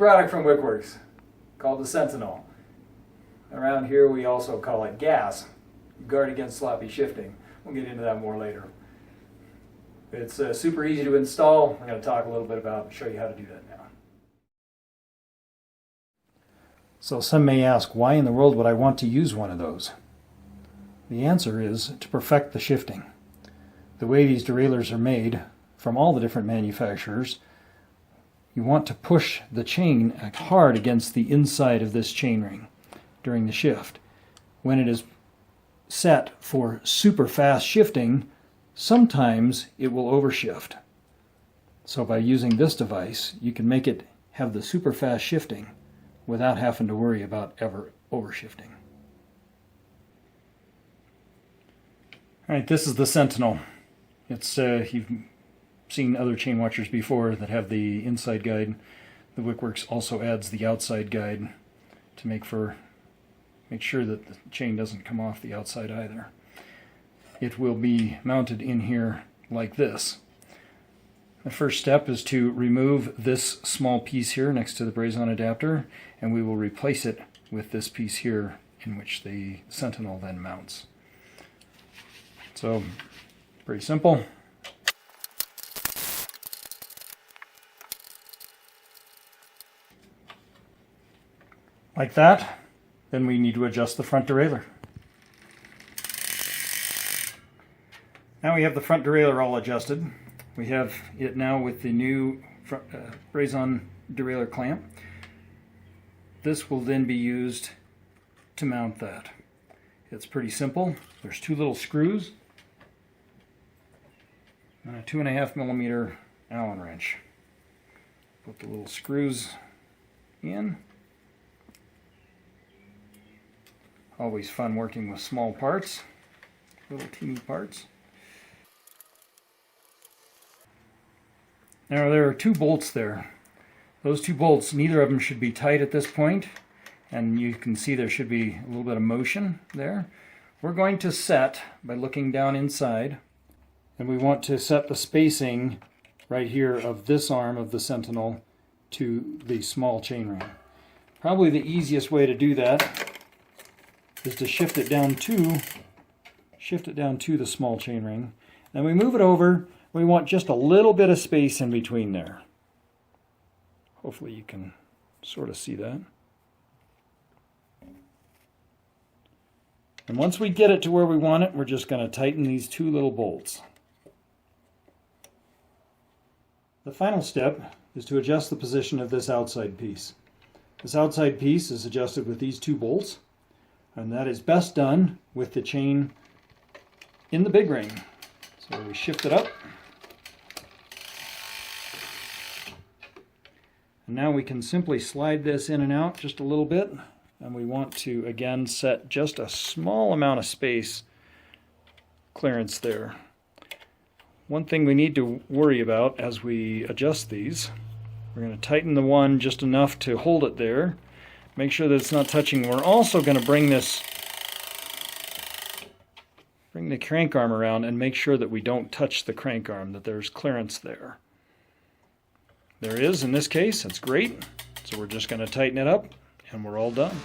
product from WickWerks called the Sentinel. Around here we also call it gas. Guard against sloppy shifting. We'll get into that more later. It's super easy to install. I'm going to talk a little bit about and show you how to do that now. So some may ask, why in the world would I want to use one of those? The answer is to perfect the shifting. The way these derailleurs are made from all the different manufacturers, you want to push the chain hard against the inside of this chainring during the shift. When it is set for super fast shifting, sometimes it will overshift. So by using this device, you can make it have the super fast shifting without having to worry about ever overshifting. Alright, this is the Sentinel. It's you've seen other chain watchers before that have the inside guide. The WickWerks also adds the outside guide to make sure that the chain doesn't come off the outside either. It will be mounted in here like this. The first step is to remove this small piece here next to the brazen adapter, and we will replace it with this piece here in which the Sentinel then mounts. So, pretty simple. Like that. Then we need to adjust the front derailleur. Now we have the front derailleur all adjusted. We have it now with the new brazen derailleur clamp. This will then be used to mount that. It's pretty simple. There's two little screws and a 2.5mm Allen wrench. Put the little screws in. Always fun working with small parts, little teeny parts. Now there are two bolts there. Those two bolts, neither of them should be tight at this point, and you can see there should be a little bit of motion there. We're going to set by looking down inside, and we want to set the spacing right here of this arm of the Sentinel to the small chainring. Probably the easiest way to do that is to shift it down to the small chainring. Then we move it over. We want just a little bit of space in between there. Hopefully you can sort of see that. And once we get it to where we want it, we're just going to tighten these two little bolts. The final step is to adjust the position of this outside piece. This outside piece is adjusted with these two bolts, and that is best done with the chain in the big ring. So we shift it up. And now we can simply slide this in and out just a little bit. And we want to, again, set just a small amount of space clearance there. One thing we need to worry about as we adjust these, we're going to tighten the one just enough to hold it there. Make sure that it's not touching. We're also going to bring the crank arm around and make sure that we don't touch the crank arm, that there's clearance there. There is in this case. That's great. So we're just going to tighten it up and we're all done.